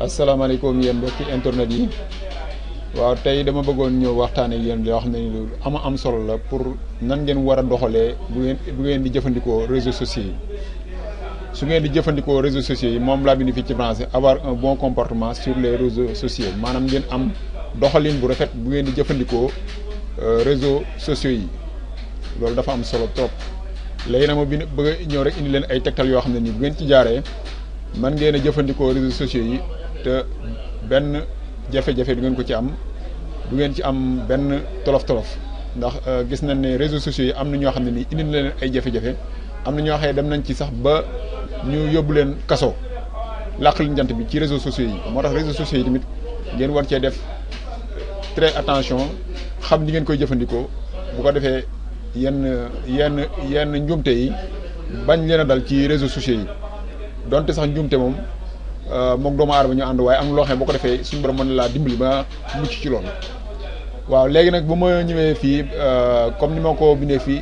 asalaamaaleykum yéen mbokki internet yi waaw tey dama bëggoon ñëw waxtaan ak yéen loo xam ne lu am solo la pour nan ngeen war a doxalee bu ngeen di jëfandikoo réseaux sociaux yi. su ngeen di jëfandikoo réseaux sociaux yi moom laa bind fii ci français avoir un bon comportement sur les réseaux sociaux maanaam ngeen am doxalin bu rafet bu ngeen di jëfandikoo réseaux sociaux yi loolu dafa am solo trop. léegi nag ma bëgg a ñëw rek indi leen ay tegtal yoo xam ne nii bu ngeen ci jaaree man ngeen a jëfandikoo réseaux sociaux yi te benn jafe-jafe du ngeen ko ci am du ngeen ci am benn tolof-tolof ndax gis nañ ne réseaux sociaux yi am na ñoo xam ne nii indi na leen ay jafe-jafe am na ñoo xam ne dem nañ ci sax ba ñu yóbbu leen kaso làq leen jant bi ci réseaux sociaux yi. moo tax réseaux sociaux yi tamit ngeen war cee def très attention xam ni ngeen koy jëfandikoo bu ko defee yenn njuumte yi bañ leen a dal ci réseaux sociaux yi donte sax njuumte moom moom doomu aadama ñu ànd waaye am loo xam ne boo ko defee suñu borom mën na laa dimbali ba mucc ci loolu. waaw léegi nag bu ma ñëwee fii comme ni ma ko bindee fii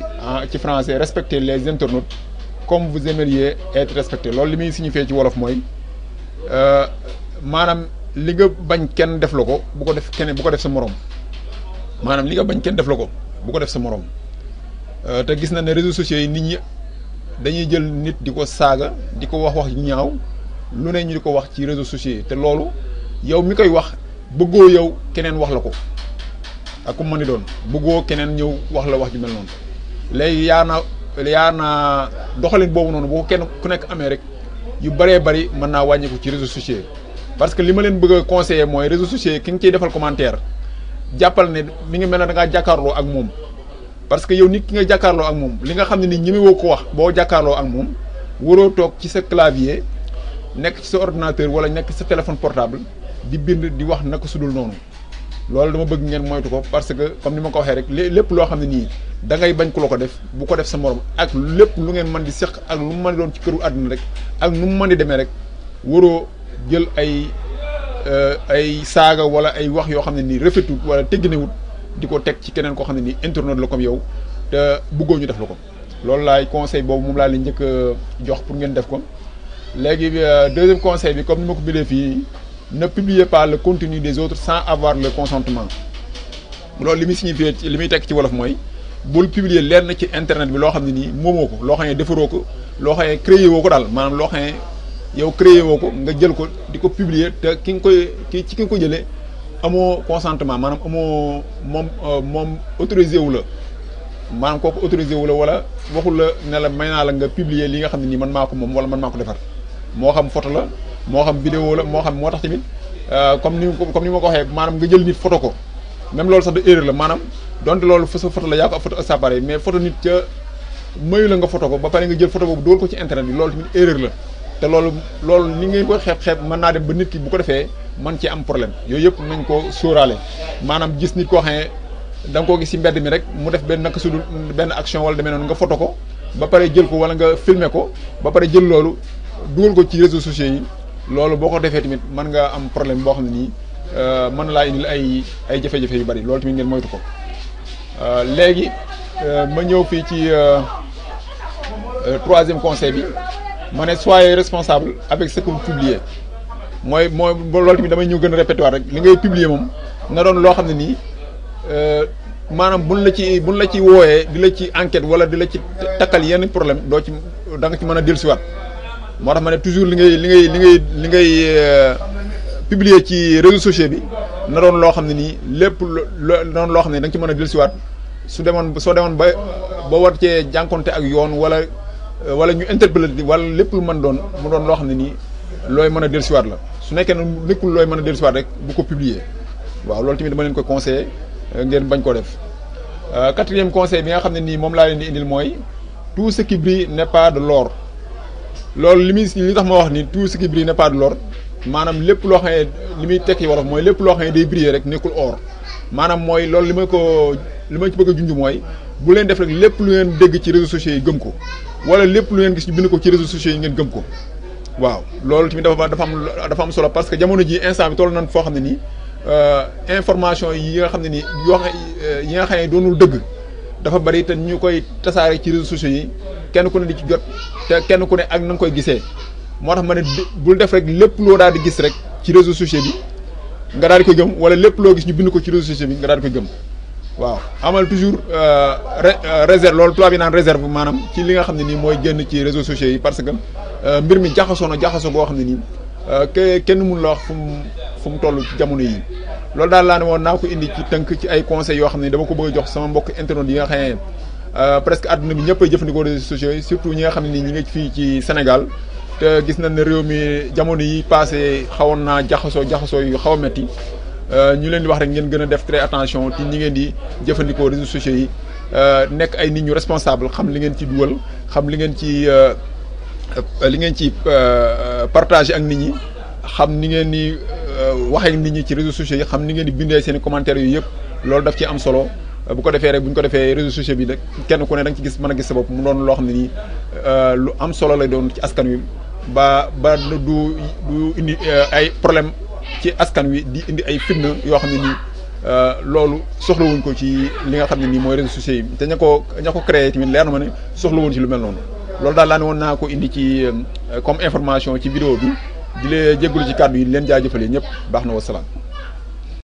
ci français respecter les internautes comme vous aimeriez être respecté loolu li muy signifié ci wolof mooy maanaam li nga bañ kenn def la ko bu ko def keneen bu ko def sa morom maanaam li nga bañ kenn def la ko bu ko def sa morom te gis na ne réseaux sociaux yi nit ñi dañuy jël nit di ko saaga di ko wax ñaaw lu ne ñu di ko wax ci réseaux sociaux yi te loolu yow mi koy wax bëggoo yow keneen wax la ko ak ku mën ni doon bëggoo keneen ñëw wax la wax ju mel noonu léegi yaa naa doxalin boobu noonu boo kenn ku nekk amee rek yu bëree bëri mën naa wàññeeku ci réseaux sociaux yi parce que li ma leen bëgg a conseiller mooy réseaux sociaux yi ki nga ciy defal commentaire jàppal ne mi ngi mel ne da ngaa jàkkaarloo ak moom parce que yow nit ki nga jàkkaarloo ak moom li nga xam ne ni ñi woo ko wax boo jàkkaarloo ak moom waroo toog ci sa clavier nekk ci sa ordinateur wala nekk ci sa téléphone portable di bind di wax naka sudul noonu loolu dama bëgg ngeen moytu ko parce que comme ni ma ko waxee rek lépp loo xam ne nii da ngay bañ ku la ko def bu ko def sa morom ak lépp lu ngeen mën di seq ak lu mu mën di doon ci këru àdduna rek ak nu mu mën di demee rek waroo jël ay saaga wala ay wax yoo xam ne nii rafetul wala tegginewut di ko teg ci keneen koo xam ne nii internaute la comme yow te bëggoo ñu def la ko loolu laay conseil boobu moom laa leen njëkk a jox pour ngeen def ko. léegi deuxième conseil bi comme ni ma ko bindee fii ne publiez pas le contenu des autres sans avoir le consentement loolu li muy signifié li muy tekk ci wolof mooy bul publier lenn ci internet bi loo xam ne nii moomoo ko loo xam ne defaroo ko loo xam ne créé woo ko daal maanaam loo xam ne yow créé woo ko nga jël ko di ko publier te ki nga ko jëlee amoo consentement maanaam amoo moom autorisé wu la maanaam kooku autorisé wu la wala waxul la ne la may naa la nga publier li nga xam ne nii man maa ko moom wala man maa ko defar moo xam photo la moo xam vidéo la moo tax tamit comme ni ma ko waxee maanaam nga jël nit photo ko même loolu sax de erreur la maanaam donte loolu fa sa photo la yaa ko photo ak sa appareil mais photo nit ca mayu la nga photo ko ba pare nga jël photo boobu dugal ko ci internet bi loolu tamit erreur la te loolu ni ngeen koy xeeb mën naa dem ba nit ki bu ko defee man ci am problème yooyu yëpp nañ ko sóoraale maanaam gis nit koo xam ne da nga koo gis ci mbedd mi rek mu def benn naka sudul benn action wala demee noonu nga photo ko ba pare jël ko wala nga filmer ko ba pare jël loolu dugal ko ci réseaux sociaux yi loolu boo ko defee tamit mën nga am problème boo xam ne nii mën na laa indil ay jafe-jafe yu bari loolu tamit ngeen moytu ko. léegi ma ñëw fii ci troisième conseil bi ma ne soyez responsable avec ce que vous publiez mooy loolu tamit damay ñëw gën a répété waat rek li ngay publier moom na doon loo xam ne nii maanaam buñ la ci wooyee di la ci enquête wala di la ci takkal yenn problème da nga ci mën a dellusiwaat moo tax ma ne toujours li ngay publier ci réseaux sociaux bi na doon loo xam ne nii lépp doon loo xam ne da nga ci mën a dellusiwaat soo demoon ba war cee jànkonte ak yoon wala ñu interpeller wala lépp lu mën doon mu doon loo xam ne nii looy mën a dellusiwaat la su nekkee ne nekkul looy mën a dellusiwaat rek bu ko publier waaw loolu tamit dama leen ko conseillé ngeen bañ ko def. quatrième conseil bi nga xam ne nii moom laa leen di indil mooy tout ce qui brille n'est pas de l'or loolu li tax ma wax ni tout ce qui brille n'est pas de l'or maanaam lépp loo xam ne li muy tekki wolof mooy lépp loo xam ne day briller rek nekkul or maanaam mooy loolu li ma ci bëgg a junj mooy bu leen def rek lépp lu ngeen dégg ci réseaux sociaux yi gëm ko wala lépp lu ngeen gis ñu bind ko ci réseaux sociaux yi ngeen gëm ko waaw loolu tamit dafa am solo parce que jamono ji instant bi toll nañ foo xam ne nii information yi nga xam ne nii yi nga xam ne doonul dëgg dafa bari te ñu koy tasaare ci réseaux sociaux yi kenn ku ne di ci jot te kenn ku ne ak na nga koy gisee moo tax ma ne bul def rek lépp loo daal di gis rek ci réseau social bi nga daal di koy gëm wala lépp loo gis ñu bind ko ci réseau social bi nga daal di koy gëm waaw amal toujours réserve loolu tubaab yi naan réserve maanaam ci li nga xam ne nii mooy génn ci réseaux sociaux yi parce que mbir mi jaxasoo na jaxasoo boo xam ne nii kenn mun la wax fu mu toll ci jamono yi loolu daal laa ne woon naa ko indi ci tënk ci ay conseils yoo xam ne dama ko bëgg a jox sama mbokk internet yi nga xam ne presque àdduna bi ñëpp ay jëfandikoo réseaux sociaux yi surtout ñi nga xam ne nii ñi nga fii ci Sénégal te gis nañ ne réew mi jamono yi passé xawoon naa jaxasoo yu xaw a metti ñu leen di wax rek ngeen gën a def très attention ci ñi ngeen di jëfandikoo réseaux sociaux yi nekk ay nit ñu responsable xam li ngeen ci dugal xam li ngeen ci partager ak nit ñi xam ni ngeen di waxee nit ñi ci réseaux sociaux yi xam ni ngeen di bindee seen i commentaires yu yëpp loolu daf ci am solo bu ko defee rek bu ñu ko defee réseaux sociaux bi rek kenn ku ne da nga ci gis mën a gis sa bopp mu doon loo xam ne nii lu am solo lay doon ci askan wi ba du indi ay problème ci askan wi di indi ay fitna yoo xam ne nii loolu soxlawuñ ko ci li nga xam ne nii mooy réseaux sociaux yi te ña ko créé tamit leer na ma ne soxlawuñ ci lu mel noonu loolu daal laa ne woon naa ko indi ci comme information ci vidéo bi di leen jégalu ci kàddu yi leen jaajëfalee ñëpp baax na wasalaam